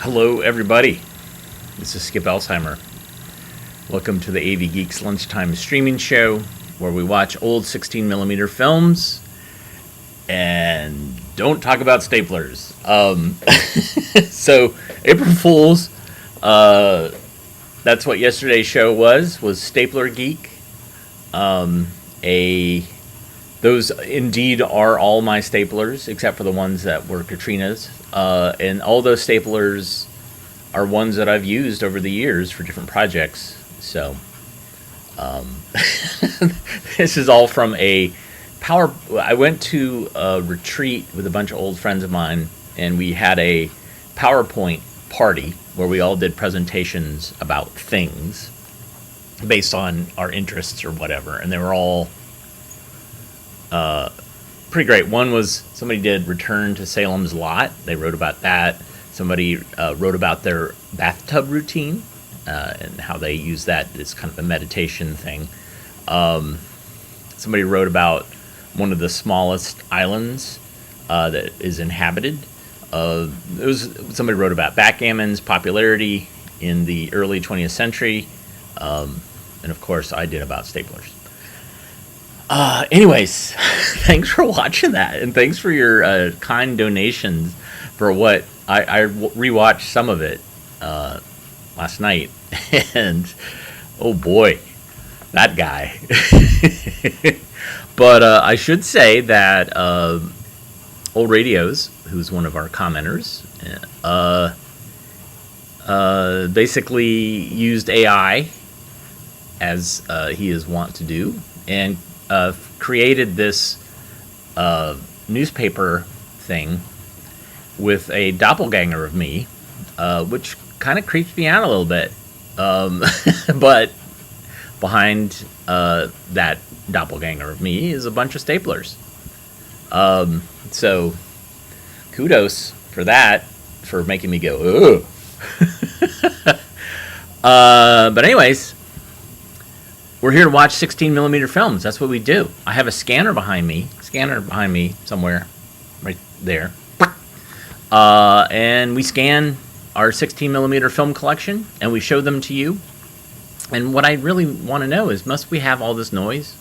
Hello, everybody. This is Skip Elsheimer. Welcome to the AV Geeks Lunchtime Streaming Show, where we watch old 16mm films and don't talk about staplers. So, April Fools, that's what yesterday's show was Stapler Geek. Those indeed are all my staplers, except for the ones that were Katrina's. And all those staplers are ones that I've used over the years for different projects. So, this is all from a power. I went to a retreat with a bunch of old friends of mine, and we had a PowerPoint party where we all did presentations about things based on our interests or whatever, and they were all pretty great. One was somebody did Return to Salem's Lot. They wrote about that. Somebody wrote about their bathtub routine and how they use that as kind of a meditation thing. Somebody wrote about one of the smallest islands that is inhabited. Somebody wrote about backgammon's popularity in the early 20th century. And of course, I did about staplers. Anyways, thanks for watching that, and thanks for your kind donations for what I rewatched some of it last night, and oh boy, that guy. But I should say that Old Radios, who's one of our commenters, basically used AI as he is wont to do, and created this newspaper thing with a doppelganger of me, which kind of creeps me out a little bit. But behind that doppelganger of me is a bunch of staplers. So kudos for that, for making me go, ugh. But anyways, we're here to watch 16mm films. That's what we do. I have a scanner behind me somewhere, right there. And we scan our 16mm film collection, and we show them to you. And what I really want to know is, must we have all this noise?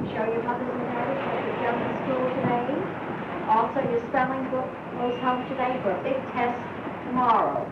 Show your mothers and daddies what you've done in school today. Also, your spelling book goes home today for a big test tomorrow.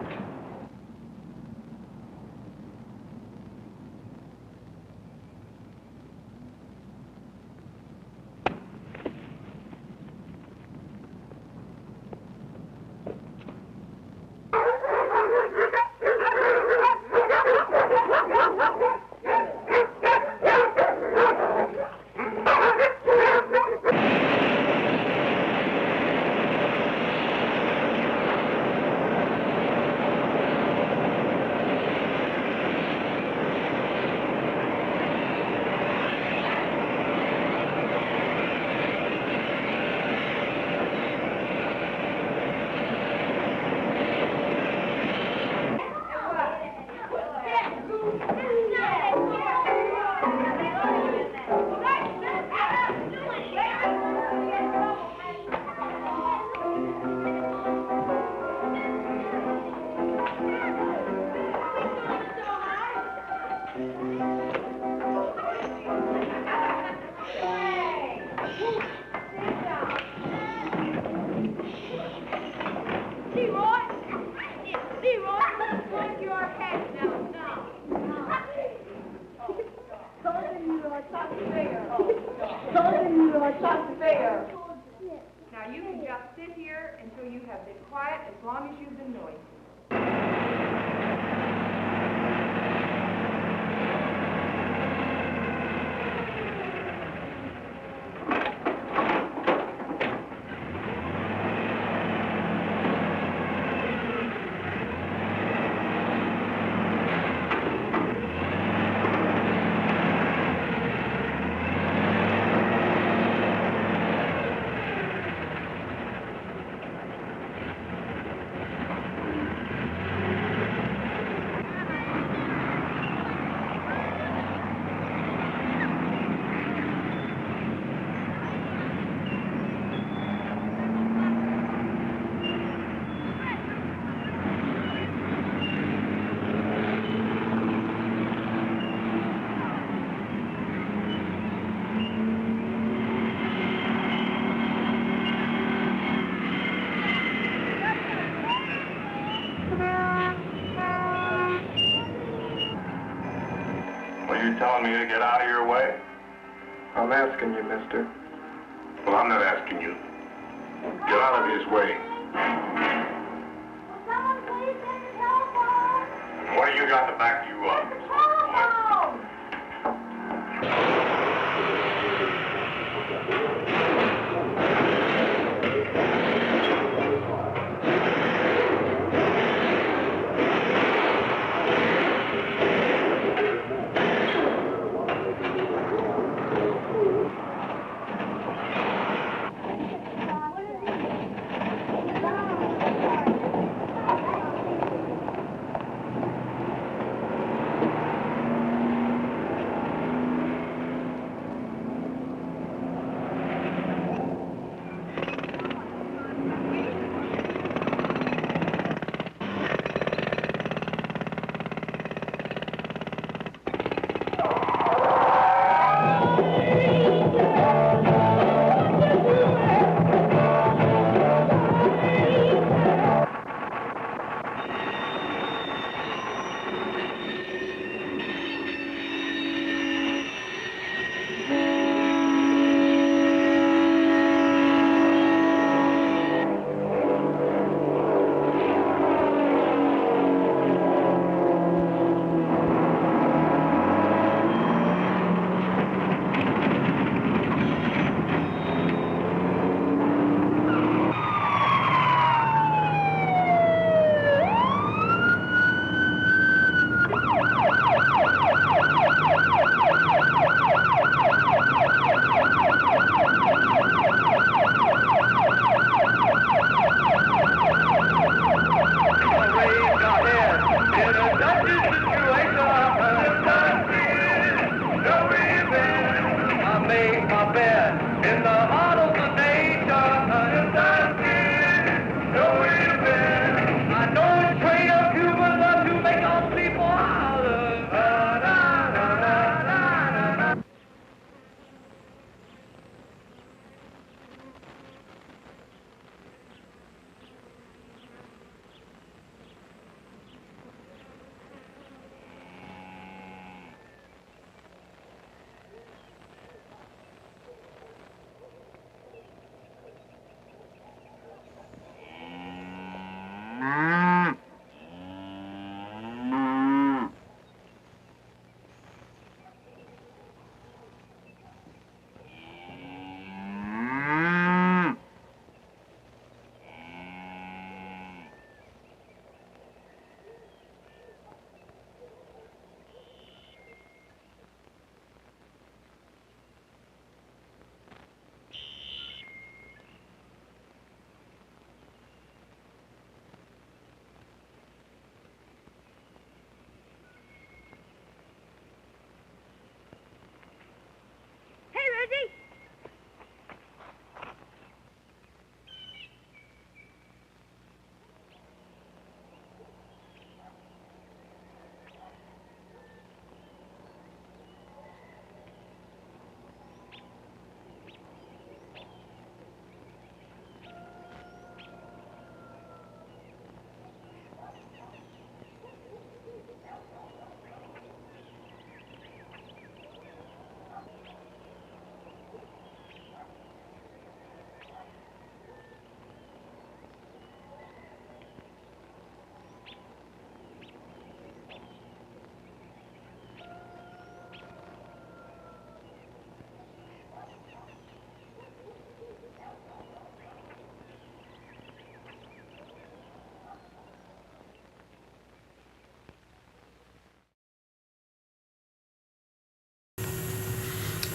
Now you can just sit here until you have been quiet as long as you've been noisy. Are you telling me to get out of your way? I'm asking you, mister. Well, I'm not asking you. Get out of his way. Will someone please take the telephone? What do you got to back you up? Telephone!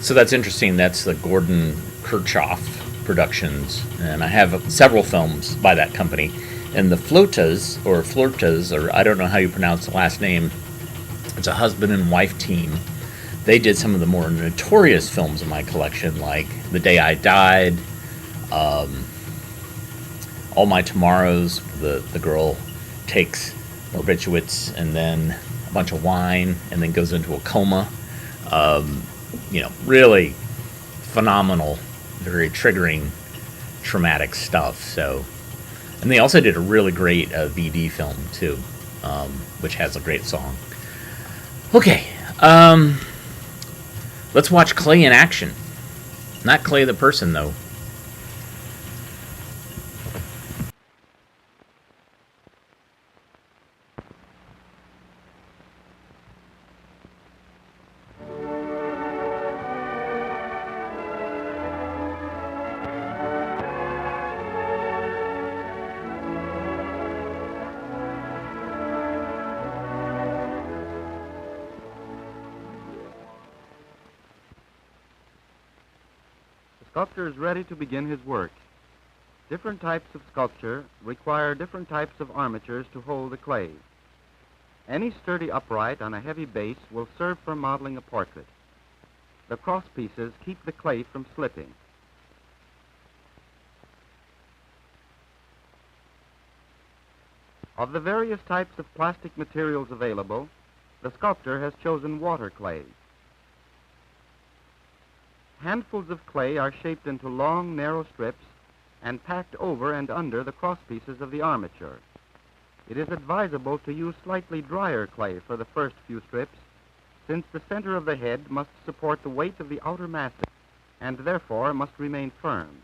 So that's interesting. That's the Gordon Kirchhoff Productions, and I have several films by that company. And the Flirtas, or I don't know how you pronounce the last name, it's a husband and wife team. They did some of the more notorious films in my collection, like The Day I Died, All My Tomorrows. The girl takes barbiturates and then a bunch of wine and then goes into a coma. Really phenomenal, very triggering, traumatic stuff. So, and they also did a really great VD film too, which has a great song. Okay, let's watch Clay in action. Not Clay the person, though. The sculptor is ready to begin his work. Different types of sculpture require different types of armatures to hold the clay. Any sturdy upright on a heavy base will serve for modeling a portrait. The cross pieces keep the clay from slipping. Of the various types of plastic materials available, the sculptor has chosen water clay. Handfuls of clay are shaped into long, narrow strips and packed over and under the cross pieces of the armature. It is advisable to use slightly drier clay for the first few strips, since the center of the head must support the weight of the outer masses and therefore must remain firm.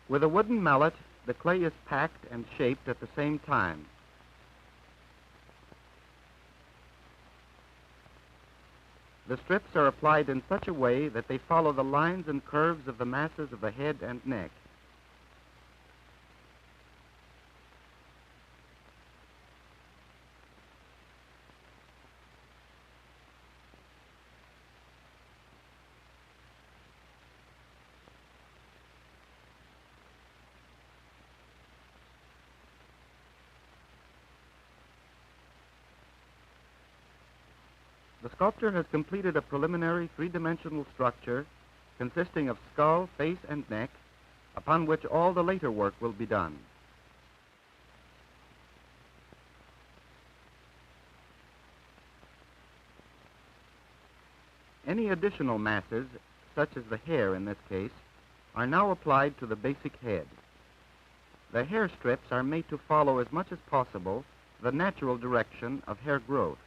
With a wooden mallet, the clay is packed and shaped at the same time. The strips are applied in such a way that they follow the lines and curves of the masses of the head and neck. The sculptor has completed a preliminary three-dimensional structure consisting of skull, face, and neck, upon which all the later work will be done. Any additional masses, such as the hair in this case, are now applied to the basic head. The hair strips are made to follow as much as possible the natural direction of hair growth.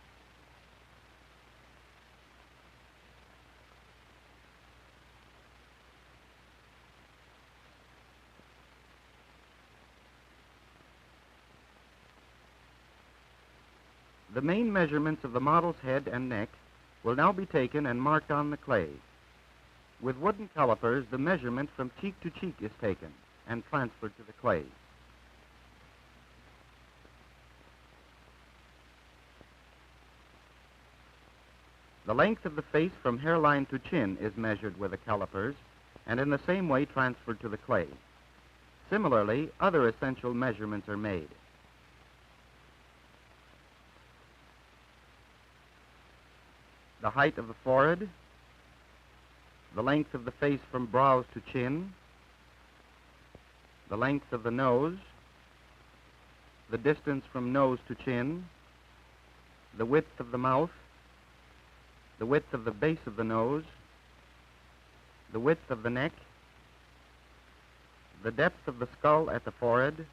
The main measurements of the model's head and neck will now be taken and marked on the clay. With wooden calipers, the measurement from cheek to cheek is taken and transferred to the clay. The length of the face from hairline to chin is measured with the calipers and in the same way transferred to the clay. Similarly, other essential measurements are made. The height of the forehead, the length of the face from brows to chin, the length of the nose, the distance from nose to chin, the width of the mouth, the width of the base of the nose, the width of the neck, the depth of the skull at the forehead.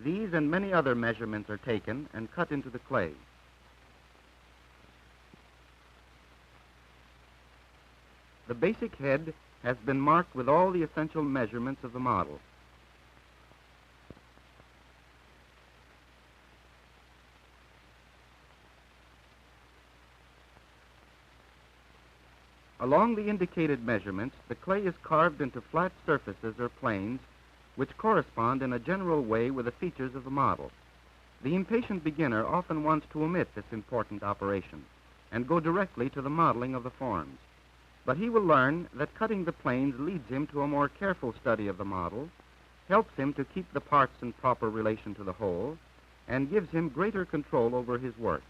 These and many other measurements are taken and cut into the clay. The basic head has been marked with all the essential measurements of the model. Along the indicated measurements, the clay is carved into flat surfaces or planes which correspond in a general way with the features of the model. The impatient beginner often wants to omit this important operation and go directly to the modeling of the forms. But he will learn that cutting the planes leads him to a more careful study of the model, helps him to keep the parts in proper relation to the whole, and gives him greater control over his work.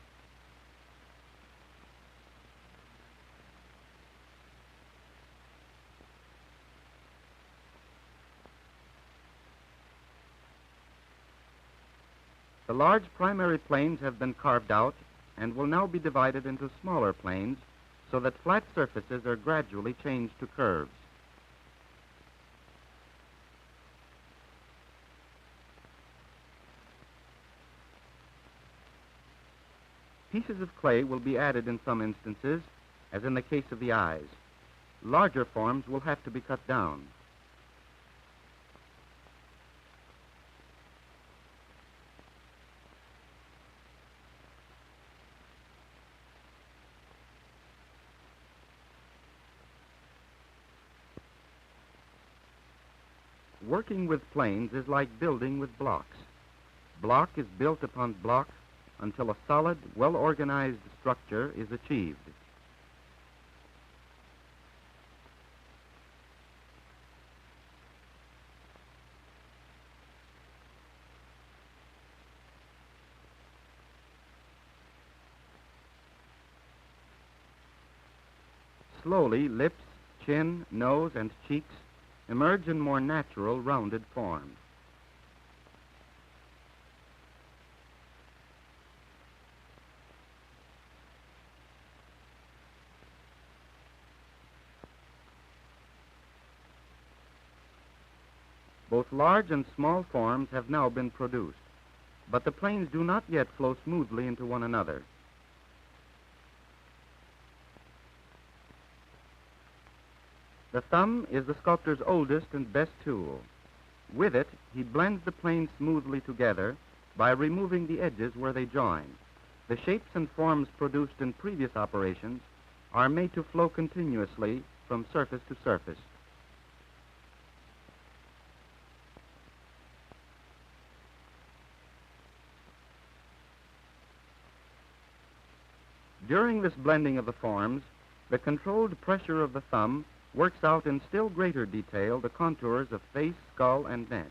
The large primary planes have been carved out and will now be divided into smaller planes so that flat surfaces are gradually changed to curves. Pieces of clay will be added in some instances, as in the case of the eyes. Larger forms will have to be cut down. Working with planes is like building with blocks. Block is built upon block until a solid, well-organized structure is achieved. Slowly, lips, chin, nose, and cheeks emerge in more natural, rounded form. Both large and small forms have now been produced, but the planes do not yet flow smoothly into one another. The thumb is the sculptor's oldest and best tool. With it, he blends the planes smoothly together by removing the edges where they join. The shapes and forms produced in previous operations are made to flow continuously from surface to surface. During this blending of the forms, the controlled pressure of the thumb works out in still greater detail the contours of face, skull, and neck.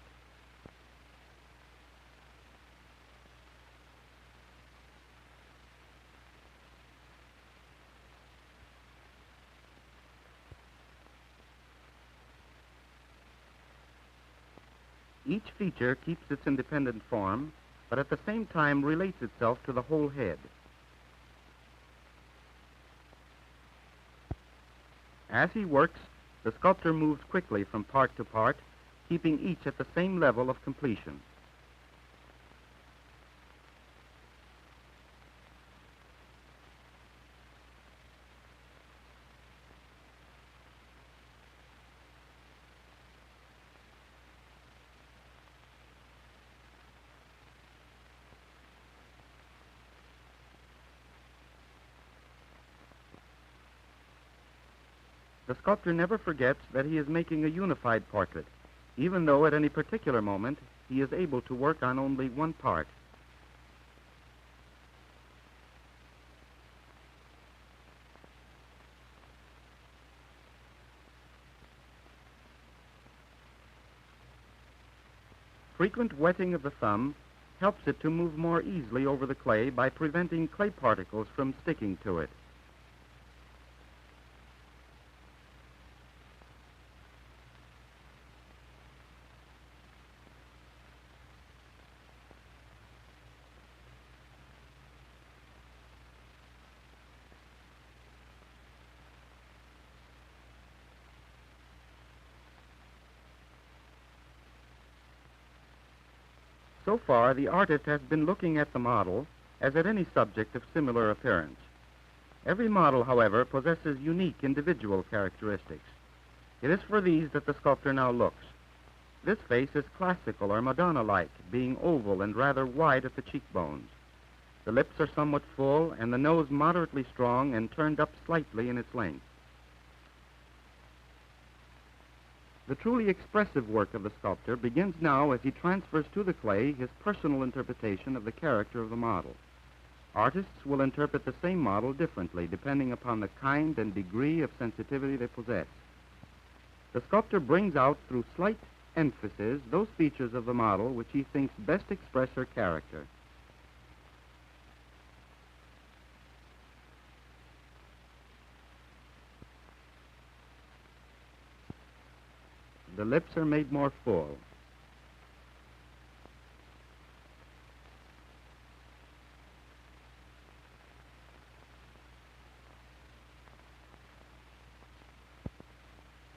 Each feature keeps its independent form, but at the same time relates itself to the whole head. As he works, the sculptor moves quickly from part to part, keeping each at the same level of completion. The sculptor never forgets that he is making a unified portrait, even though at any particular moment he is able to work on only one part. Frequent wetting of the thumb helps it to move more easily over the clay by preventing clay particles from sticking to it. So far, the artist has been looking at the model as at any subject of similar appearance. Every model, however, possesses unique individual characteristics. It is for these that the sculptor now looks. This face is classical or Madonna-like, being oval and rather wide at the cheekbones. The lips are somewhat full and the nose moderately strong and turned up slightly in its length. The truly expressive work of the sculptor begins now as he transfers to the clay his personal interpretation of the character of the model. Artists will interpret the same model differently depending upon the kind and degree of sensitivity they possess. The sculptor brings out through slight emphasis those features of the model which he thinks best express her character. The lips are made more full.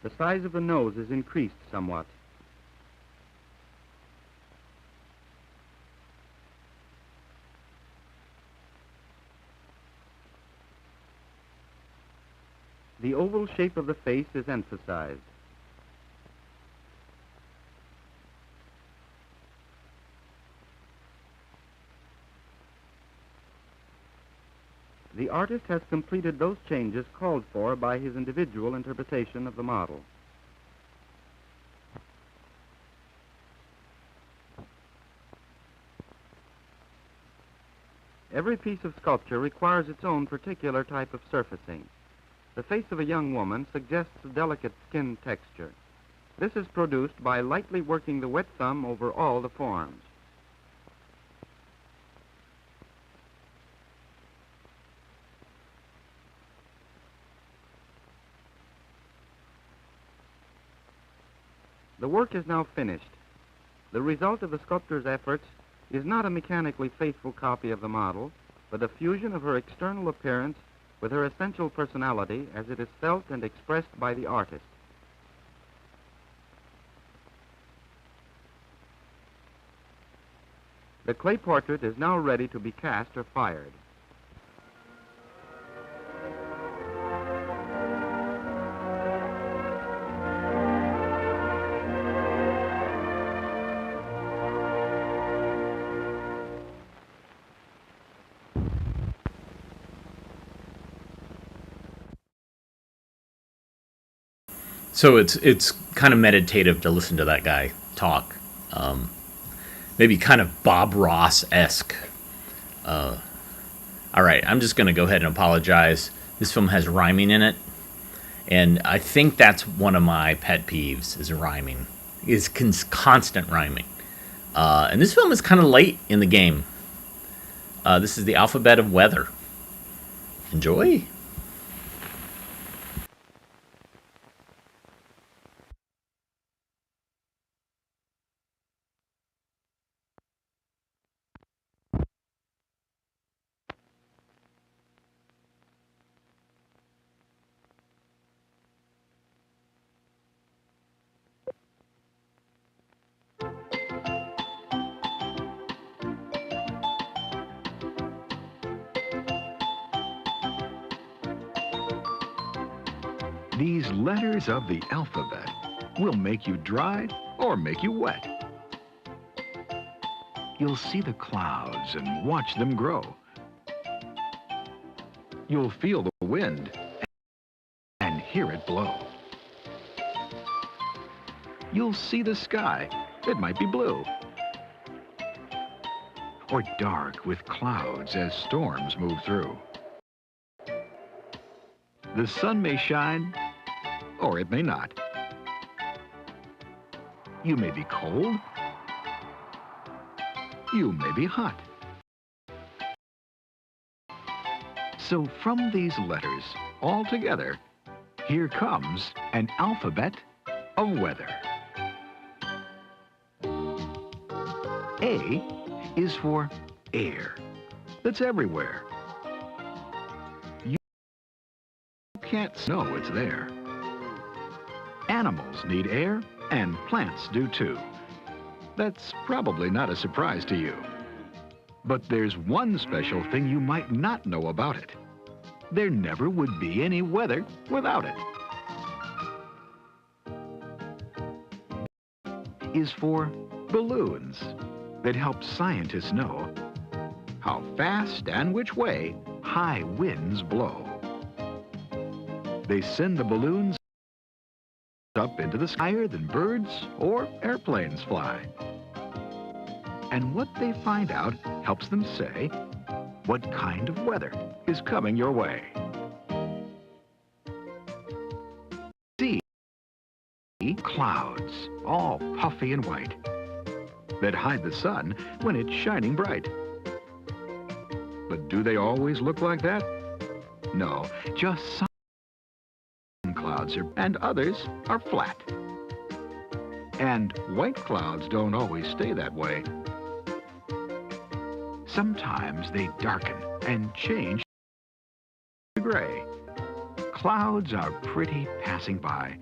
The size of the nose is increased somewhat. The oval shape of the face is emphasized. The artist has completed those changes called for by his individual interpretation of the model. Every piece of sculpture requires its own particular type of surfacing. The face of a young woman suggests a delicate skin texture. This is produced by lightly working the wet thumb over all the forms. The work is now finished. The result of the sculptor's efforts is not a mechanically faithful copy of the model, but a fusion of her external appearance with her essential personality as it is felt and expressed by the artist. The clay portrait is now ready to be cast or fired. So it's kind of meditative to listen to that guy talk. Maybe kind of Bob Ross-esque. All right, I'm just going to go ahead and apologize. This film has rhyming in it, and I think that's one of my pet peeves is rhyming, is constant rhyming. And this film is kind of late in the game. This is the alphabet of weather. Enjoy. These letters of the alphabet will make you dry or make you wet. You'll see the clouds and watch them grow. You'll feel the wind and hear it blow. You'll see the sky. It might be blue or dark with clouds as storms move through. The sun may shine, or it may not. You may be cold. You may be hot. So from these letters, all together, here comes an alphabet of weather. A is for air. That's everywhere. Can't know it's there. Animals need air, and plants do too. That's probably not a surprise to you. But there's one special thing you might not know about it. There never would be any weather without it. Is for balloons that help scientists know how fast and which way high winds blow. They send the balloons up into into the sky higher than birds or airplanes fly. And what they find out helps them say what kind of weather is coming your way. See clouds, all puffy and white, that hide the sun when it's shining bright. But do they always look like that? No, just some clouds are, and others are flat. And white clouds don't always stay that way. Sometimes they darken and change to gray. Clouds are pretty passing by,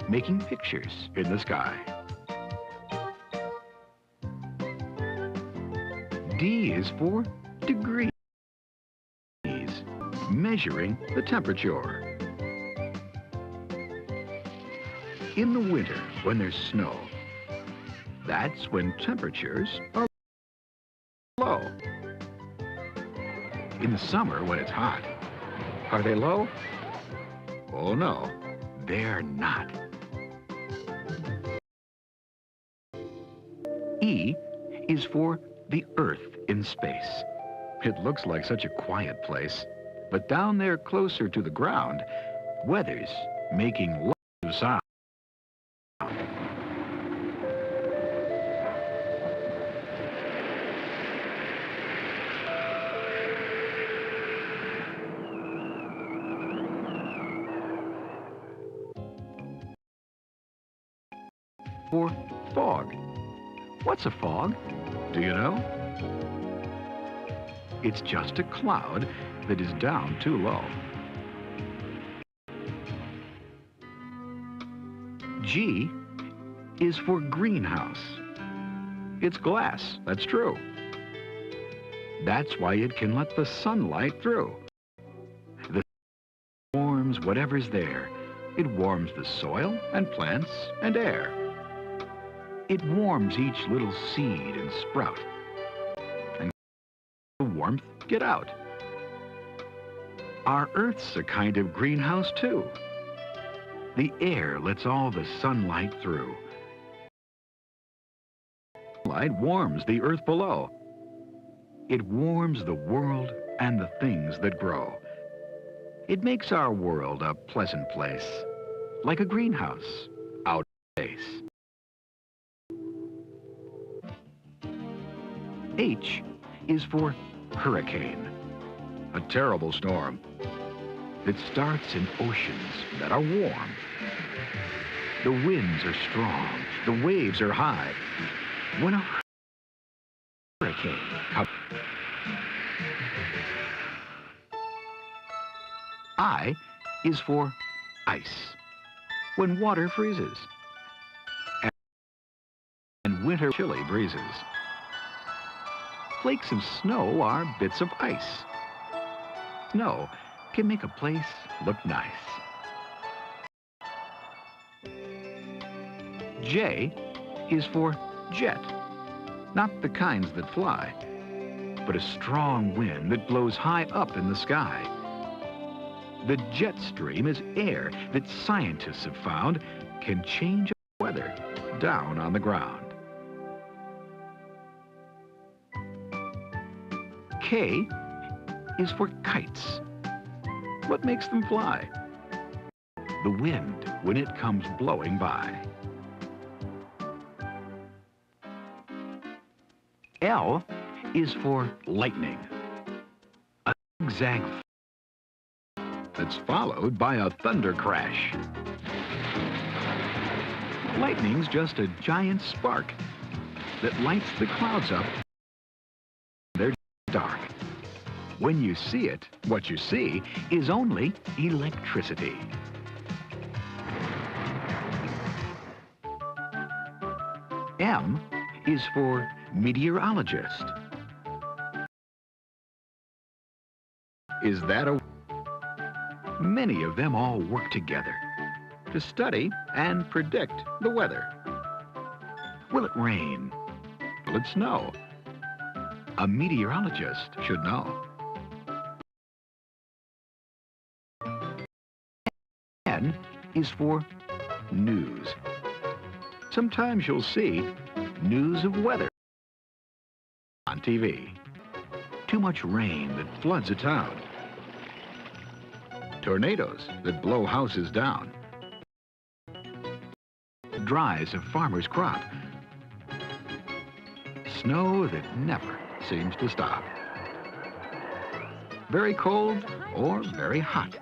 making pictures in the sky. D is for degrees, measuring the temperature. In the winter, when there's snow, that's when temperatures are low. In the summer, when it's hot, are they low? Oh no, they're not. E is for the Earth in space. It looks like such a quiet place, but down there closer to the ground, weather's making lots of sound. For fog. What's a fog? Do you know? It's just a cloud that is down too low. G is for greenhouse. It's glass, that's true. That's why it can let the sunlight through. The sun warms whatever's there. It warms the soil and plants and air. It warms each little seed and sprout. And the warmth get out. Our Earth's a kind of greenhouse too. The air lets all the sunlight through. Light warms the earth below. It warms the world and the things that grow. It makes our world a pleasant place, like a greenhouse out in space. H is for hurricane, a terrible storm that starts in oceans that are warm. The winds are strong, the waves are high. When a hurricane comes, I is for ice, when water freezes, and winter chilly breezes. Flakes of snow are bits of ice. Snow can make a place look nice. J is for jet, not the kinds that fly, but a strong wind that blows high up in the sky. The jet stream is air that scientists have found can change weather down on the ground. K is for kites. What makes them fly? The wind when it comes blowing by. L is for lightning. A zigzag that's followed by a thunder crash. Lightning's just a giant spark that lights the clouds up. They're dark. When you see it, what you see is only electricity. M is for meteorologist. Is that a... Many of them all work together to study and predict the weather. Will it rain? Will it snow? A meteorologist should know. N is for news. Sometimes you'll see news of weather on TV. Too much rain that floods a town. Tornadoes that blow houses down. Dries a farmer's crop. Snow that never seems to stop. Very cold or very hot.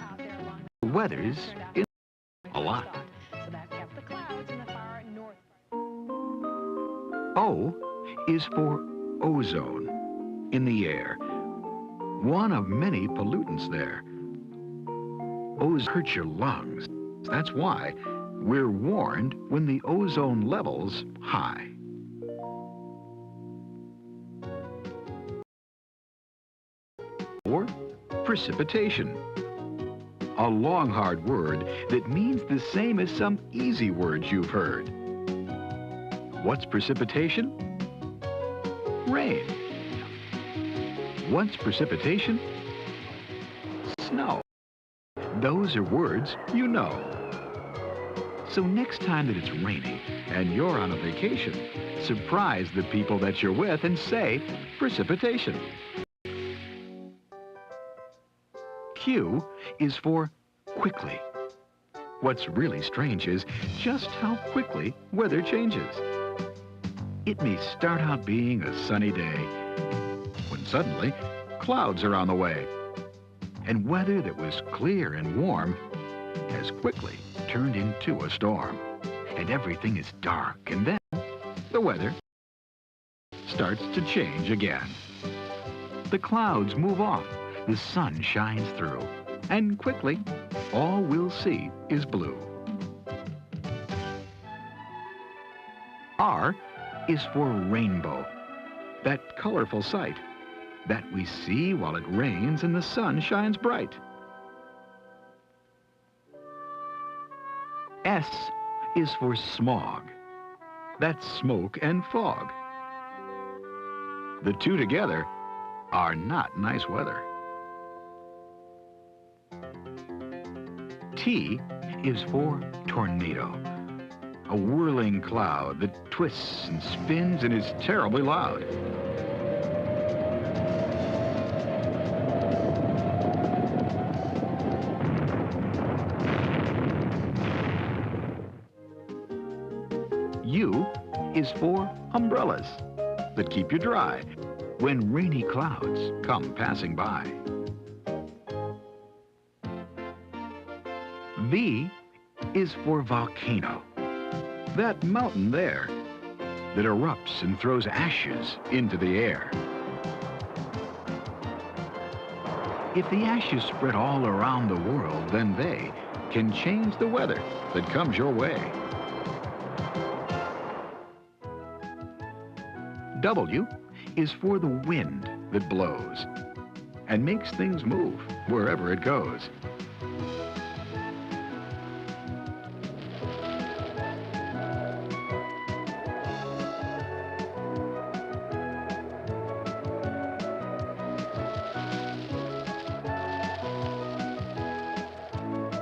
The weather's in a lot. O is for ozone in the air. One of many pollutants there. Ozone hurts your lungs. That's why we're warned when the ozone level's high. Or precipitation. A long, hard word that means the same as some easy words you've heard. What's precipitation? Rain. What's precipitation? Snow. Those are words you know. So next time that it's raining and you're on a vacation, surprise the people that you're with and say precipitation. Q is for quickly. What's really strange is just how quickly weather changes. It may start out being a sunny day, when suddenly clouds are on the way, and weather that was clear and warm has quickly turned into a storm, and everything is dark, and then the weather starts to change again. The clouds move off, the sun shines through, and quickly all we'll see is blue. R is for rainbow, that colorful sight that we see while it rains and the sun shines bright. S is for smog, that's smoke and fog. The two together are not nice weather. T is for tornado, a whirling cloud that twists and spins and is terribly loud. U is for umbrellas that keep you dry when rainy clouds come passing by. V is for volcano, that mountain there that erupts and throws ashes into the air. If the ashes spread all around the world, then they can change the weather that comes your way. W is for the wind that blows and makes things move wherever it goes.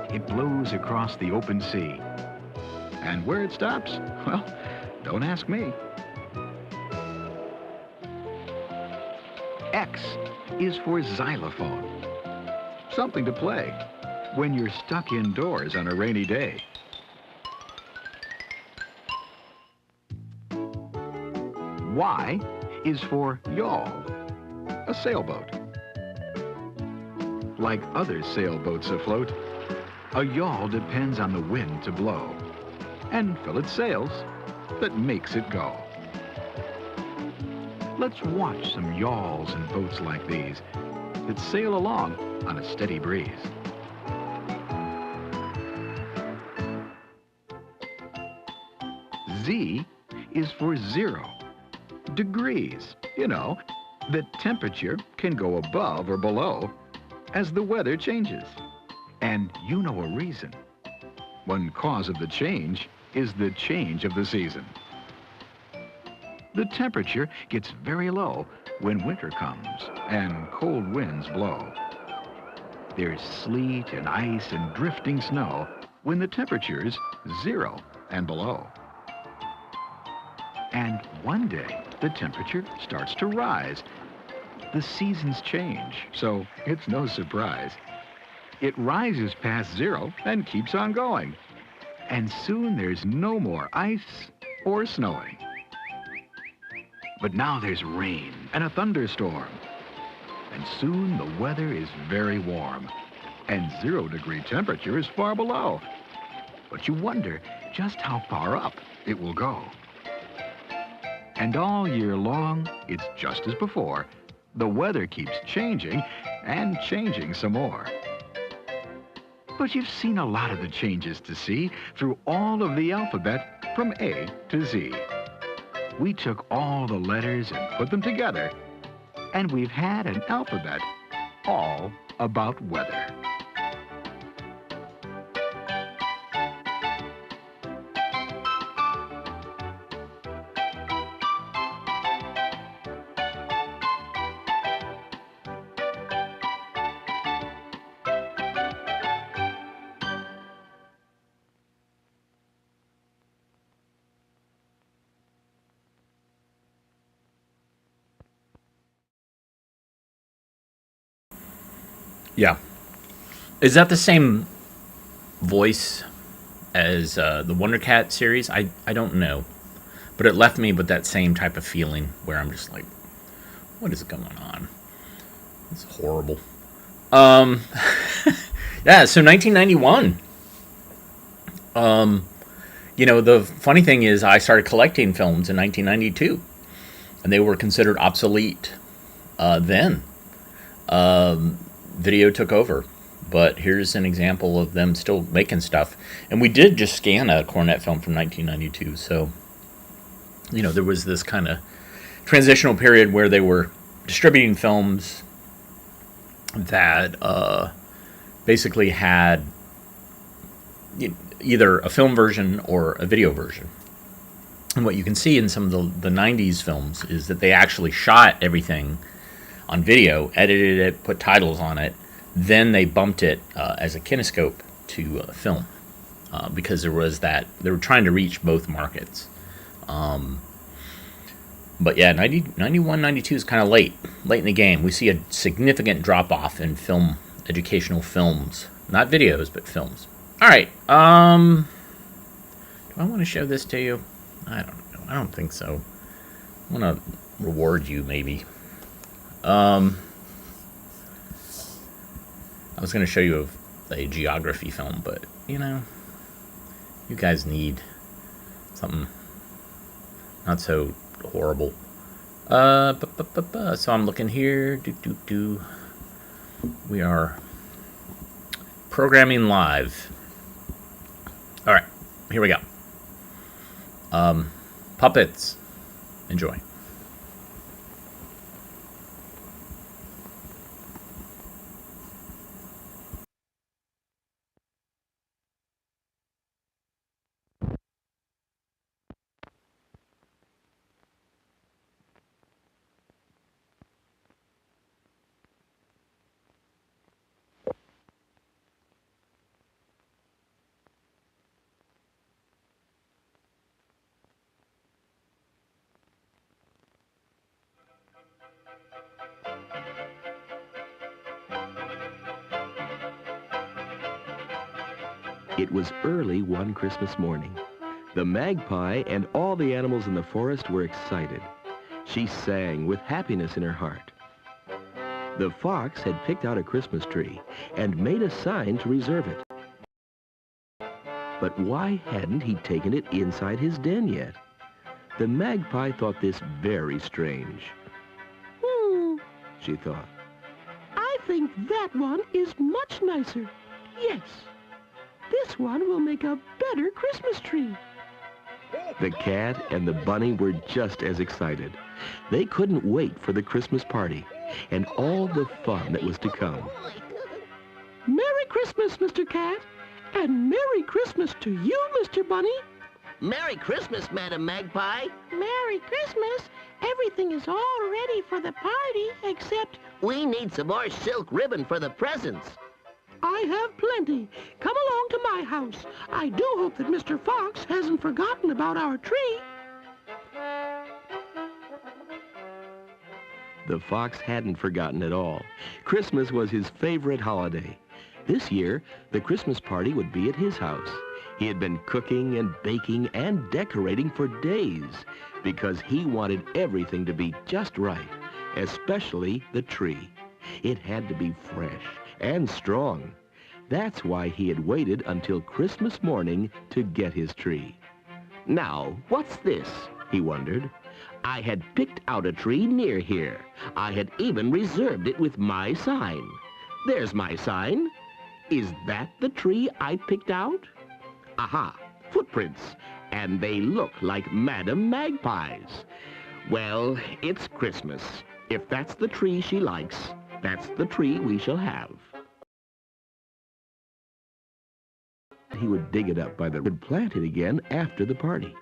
It blows across the open sea. And where it stops, well, don't ask me. X is for xylophone, something to play when you're stuck indoors on a rainy day. Y is for yawl, a sailboat. Like other sailboats afloat, a yawl depends on the wind to blow and fill its sails that makes it go. Let's watch some yawls and boats like these that sail along on a steady breeze. Z is for 0 degrees. You know, the temperature can go above or below as the weather changes. And you know a reason. One cause of the change is the change of the season. The temperature gets very low when winter comes and cold winds blow. There's sleet and ice and drifting snow when the temperature's 0 and below. And one day, the temperature starts to rise. The seasons change, so it's no surprise. It rises past zero and keeps on going. And soon there's no more ice or snowing. But now there's rain and a thunderstorm. And soon the weather is very warm. And 0-degree temperature is far below. But you wonder just how far up it will go. And all year long, it's just as before. The weather keeps changing and changing some more. But you've seen a lot of the changes to see through all of the alphabet from A to Z. We took all the letters and put them together, and we've had an alphabet all about weather. Yeah. Is that the same voice as the Wonder Cat series? I don't know. But it left me with that same type of feeling where I'm just like, what is going on? It's horrible. Yeah, so 1991. The funny thing is I started collecting films in 1992. And they were considered obsolete then. Video took over, but here's an example of them still making stuff. And we did just scan a Cornet film from 1992, so there was this kind of transitional period where they were distributing films that basically had either a film version or a video version. And what you can see in some of the 90s films is that they actually shot everything on video, edited it, put titles on it, then they bumped it as a kinescope to film because there was that, they were trying to reach both markets. But yeah, 91, 92 is kind of late in the game. We see a significant drop-off in educational films. Not videos, but films. All right, do I want to show this to you? I don't know. I don't think so. I want to reward you, maybe. I was going to show you a geography film, but, you guys need something not so horrible. So I'm looking here. We are programming live. All right, here we go. Puppets. Enjoy. It was early one Christmas morning. The magpie and all the animals in the forest were excited. She sang with happiness in her heart. The fox had picked out a Christmas tree and made a sign to reserve it. But why hadn't he taken it inside his den yet? The magpie thought this very strange. She thought. I think that one is much nicer. Yes. This one will make a better Christmas tree. The cat and the bunny were just as excited. They couldn't wait for the Christmas party and all the fun that was to come. Merry Christmas, Mr. Cat, and Merry Christmas to you, Mr. Bunny. Merry Christmas, Madam Magpie. Merry Christmas. Everything is all ready for the party, except... We need some more silk ribbon for the presents. I have plenty. Come along to my house. I do hope that Mr. Fox hasn't forgotten about our tree. The fox hadn't forgotten at all. Christmas was his favorite holiday. This year, the Christmas party would be at his house. He had been cooking and baking and decorating for days because he wanted everything to be just right, especially the tree. It had to be fresh and strong. That's why he had waited until Christmas morning to get his tree. Now, what's this? He wondered. I had picked out a tree near here. I had even reserved it with my sign. There's my sign. Is that the tree I picked out? Aha, footprints. And they look like Madame Magpie's. Well, it's Christmas. If that's the tree she likes, that's the tree we shall have. He would dig it up by the would plant it again after the party.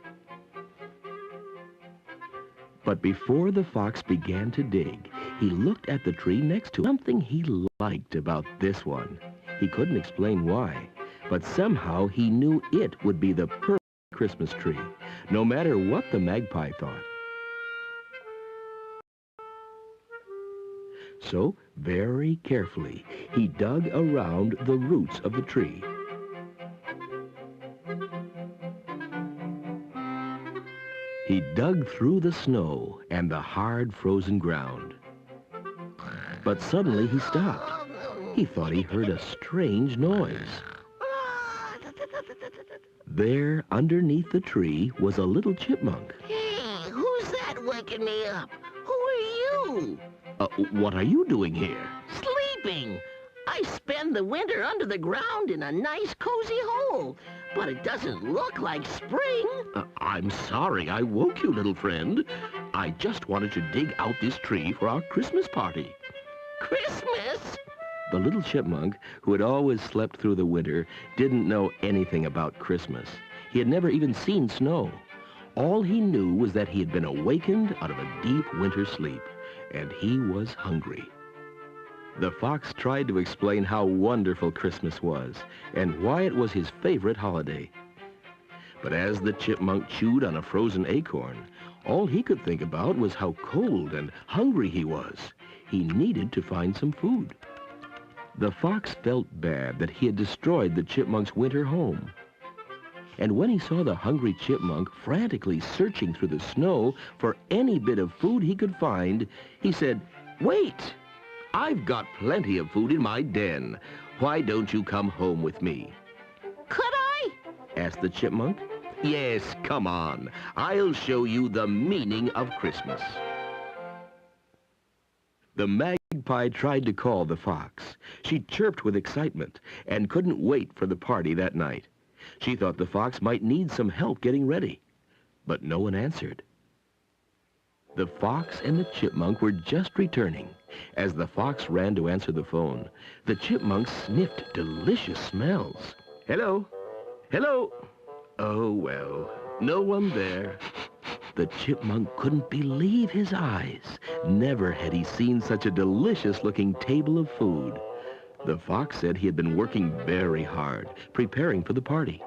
But before the fox began to dig, he looked at the tree next to him. Something he liked about this one. He couldn't explain why, but somehow he knew it would be the perfect Christmas tree, no matter what the magpie thought. So, very carefully, he dug around the roots of the tree. He dug through the snow and the hard frozen ground. But suddenly he stopped. He thought he heard a strange noise. There, underneath the tree, was a little chipmunk. Hey, who's that waking me up? Who are you? What are you doing here? Sleeping. I spend the winter under the ground in a nice cozy hole, but it doesn't look like spring. I'm sorry I woke you, little friend. I just wanted to dig out this tree for our Christmas party. Christmas? The little chipmunk, who had always slept through the winter, didn't know anything about Christmas. He had never even seen snow. All he knew was that he had been awakened out of a deep winter sleep, and he was hungry. The fox tried to explain how wonderful Christmas was and why it was his favorite holiday. But as the chipmunk chewed on a frozen acorn, all he could think about was how cold and hungry he was. He needed to find some food. The fox felt bad that he had destroyed the chipmunk's winter home. And when he saw the hungry chipmunk frantically searching through the snow for any bit of food he could find, he said, "Wait! I've got plenty of food in my den. Why don't you come home with me?" Could I? asked the chipmunk. "Yes, come on. I'll show you the meaning of Christmas." The magpie tried to call the fox. She chirped with excitement and couldn't wait for the party that night. She thought the fox might need some help getting ready, but no one answered. The fox and the chipmunk were just returning. As the fox ran to answer the phone, the chipmunk sniffed delicious smells. "Hello? Hello? Oh, well, no one there." The chipmunk couldn't believe his eyes. Never had he seen such a delicious-looking table of food. The fox said he had been working very hard, preparing for the party.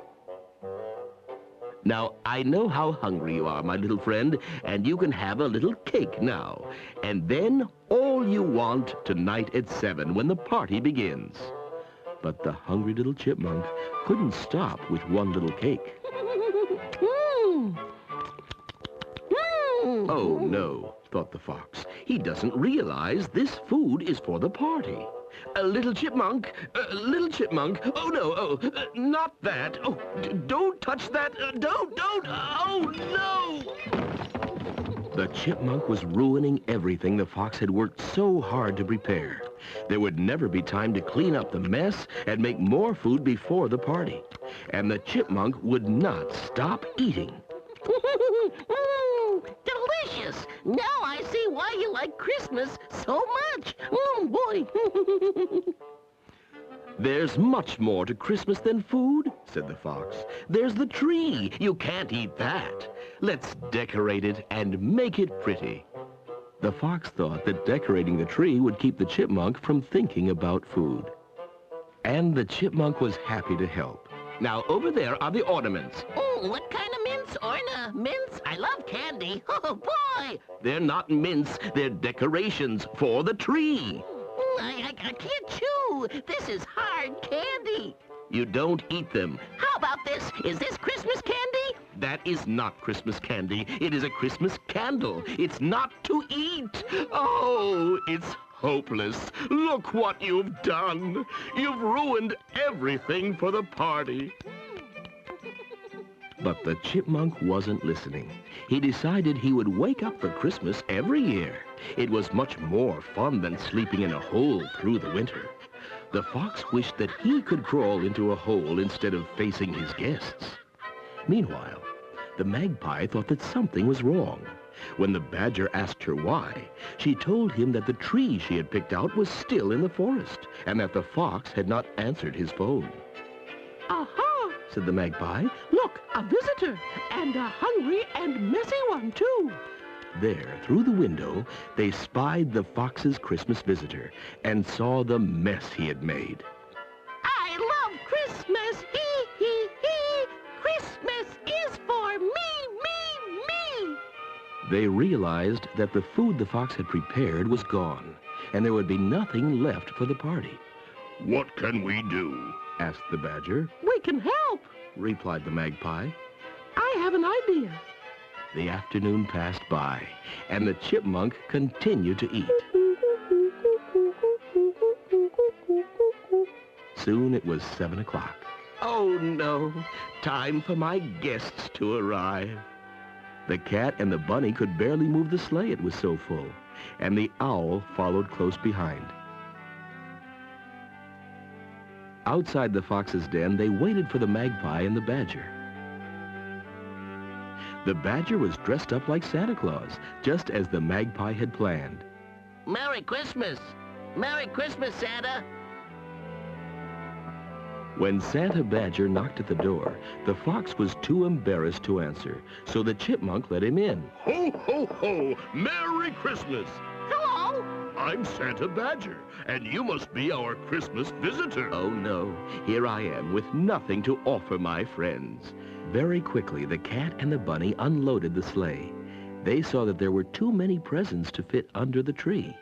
"Now, I know how hungry you are, my little friend, and you can have a little cake now. And then all you want tonight at 7 when the party begins." But the hungry little chipmunk couldn't stop with one little cake. "Oh, no," thought the fox. "He doesn't realize this food is for the party. Little chipmunk, oh no, not that. Oh, don't touch that, don't, oh no!" The chipmunk was ruining everything the fox had worked so hard to prepare. There would never be time to clean up the mess and make more food before the party. And the chipmunk would not stop eating. Delicious! Now I see why you like Christmas so much. Oh, boy. "There's much more to Christmas than food," said the fox. "There's the tree. You can't eat that. Let's decorate it and make it pretty." The fox thought that decorating the tree would keep the chipmunk from thinking about food. And the chipmunk was happy to help. "Now, over there are the ornaments." Oh, what kind of mints? mints, Orna, mints. I love candy. Oh, boy. They're not mints. They're decorations for the tree. I can't chew. This is hard candy. You don't eat them. How about this? Is this Christmas candy? That is not Christmas candy. It is a Christmas candle. It's not to eat. Oh, it's hopeless. Look what you've done. You've ruined everything for the party. But the chipmunk wasn't listening. He decided he would wake up for Christmas every year. It was much more fun than sleeping in a hole through the winter. The fox wished that he could crawl into a hole instead of facing his guests. Meanwhile, the magpie thought that something was wrong. When the badger asked her why, she told him that the tree she had picked out was still in the forest, and that the fox had not answered his phone. Aha, said the magpie. look, a visitor, and a hungry and messy one, too. There, through the window, they spied the fox's Christmas visitor and saw the mess he had made. I love Christmas, hee, hee, hee. Christmas is for me. They realized that the food the fox had prepared was gone, and there would be nothing left for the party. What can we do? Asked the badger. We can help. Replied the magpie. I have an idea. The afternoon passed by, and the chipmunk continued to eat. Soon it was 7 o'clock. Oh, no. Time for my guests to arrive. The cat and the bunny could barely move the sleigh, it was so full, and the owl followed close behind. Outside the fox's den, they waited for the magpie and the badger. The badger was dressed up like Santa Claus, just as the magpie had planned. Merry Christmas! Merry Christmas, Santa! When Santa Badger knocked at the door, the fox was too embarrassed to answer, so the chipmunk let him in. Ho, ho, ho! Merry Christmas! Hello. I'm Santa Badger, and you must be our Christmas visitor. Oh, no. Here I am with nothing to offer my friends. Very quickly, the cat and the bunny unloaded the sleigh. They saw that there were too many presents to fit under the tree,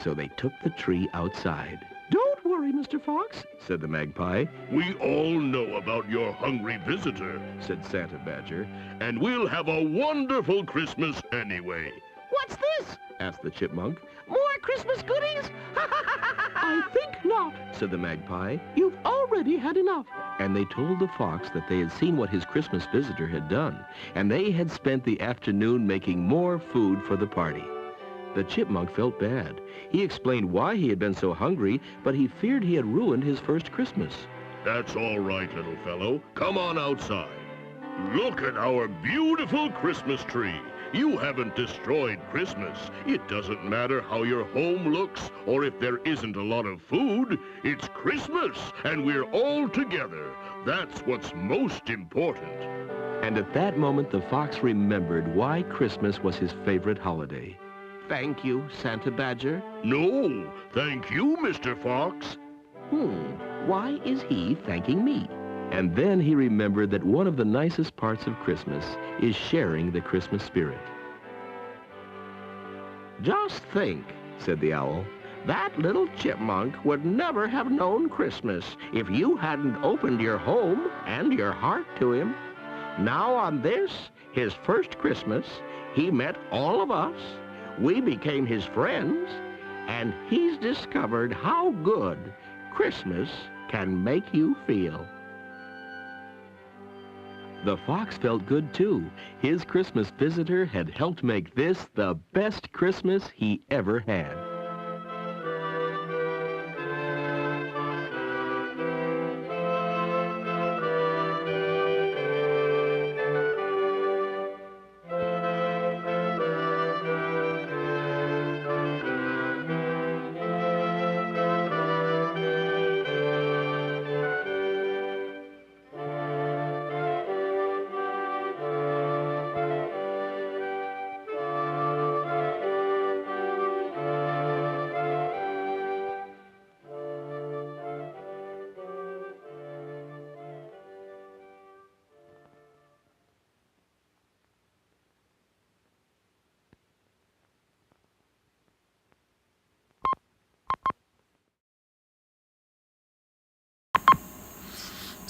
so they took the tree outside. Don't worry, Mr. Fox, said the magpie. We all know about your hungry visitor, said Santa Badger. and we'll have a wonderful Christmas anyway. What's this? Asked the chipmunk. More Christmas goodies? I think not, said the magpie. You've already had enough. And they told the fox that they had seen what his Christmas visitor had done, and they had spent the afternoon making more food for the party. The chipmunk felt bad. He explained why he had been so hungry, but he feared he had ruined his first Christmas. That's all right, little fellow. Come on outside. Look at our beautiful Christmas tree. You haven't destroyed Christmas. It doesn't matter how your home looks or if there isn't a lot of food. It's Christmas, and we're all together. That's what's most important. And at that moment, the fox remembered why Christmas was his favorite holiday. Thank you, Santa Badger. No, thank you, Mr. Fox. Why is he thanking me? And then he remembered that one of the nicest parts of Christmas is sharing the Christmas spirit. Just think, said the owl, that little chipmunk would never have known Christmas if you hadn't opened your home and your heart to him. Now on this, his first Christmas, he met all of us. We became his friends, and he's discovered how good Christmas can make you feel. The fox felt good, too. His Christmas visitor had helped make this the best Christmas he ever had.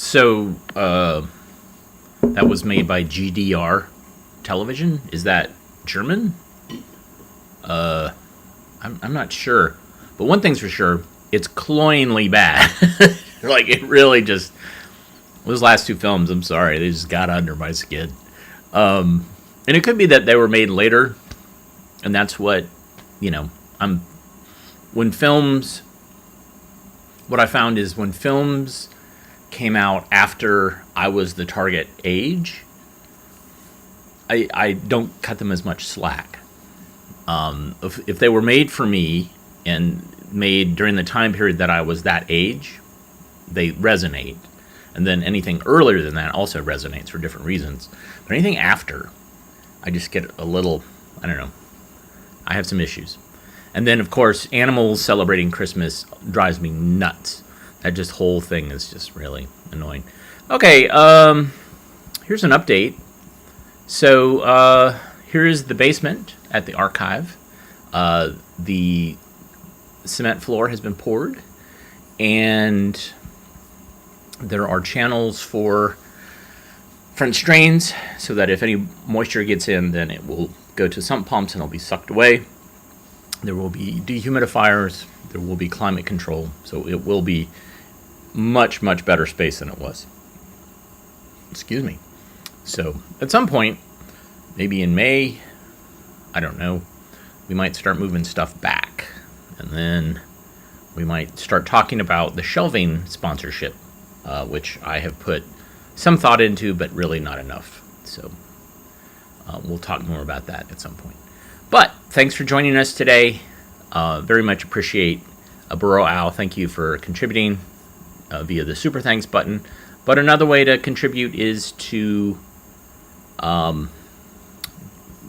So, that was made by GDR Television. Is that German? I'm not sure. But one thing's for sure, it's cloyingly bad. Like, it really just... Those last two films, I'm sorry, they just got under my skin. And it could be that they were made later, and that's what, when films... What I found is when films came out after I was the target age, I don't cut them as much slack. If they were made for me and made during the time period that I was that age, they resonate. And then anything earlier than that also resonates for different reasons. But anything after, I just get a little, I don't know, I have some issues. And then, of course, animals celebrating Christmas drives me nuts. That just whole thing is just really annoying. Okay, here's an update. So, here is the basement at the archive. The cement floor has been poured, and there are channels for French drains so that if any moisture gets in, then it will go to sump pumps and it'll be sucked away. There will be dehumidifiers. There will be climate control. So it will be much, much better space than it was. Excuse me. So at some point, maybe in May, I don't know, we might start moving stuff back. And then we might start talking about the shelving sponsorship, which I have put some thought into, but really not enough. So we'll talk more about that at some point. But thanks for joining us today. Very much appreciate Burrow Owl. Thank you for contributing via the Super Thanks button. But another way to contribute is to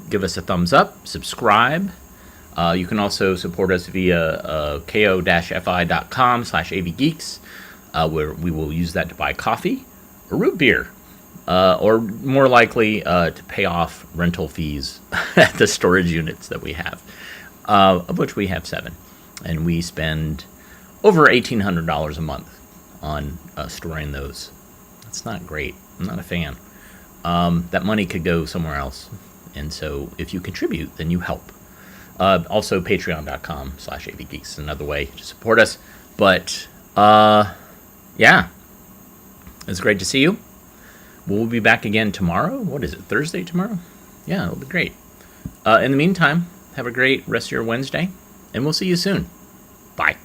give us a thumbs up, subscribe. You can also support us via ko-fi.com/avgeeks, where we will use that to buy coffee or root beer. Or more likely to pay off rental fees at the storage units that we have, of which we have 7. And we spend over $1,800 a month on storing those. That's not great. I'm not a fan. That money could go somewhere else. And so if you contribute, then you help. Also, patreon.com/avgeeks is another way to support us. But, yeah, it's great to see you. We'll be back again tomorrow. What is it, Thursday tomorrow? Yeah, it'll be great. In the meantime, have a great rest of your Wednesday, and we'll see you soon. Bye.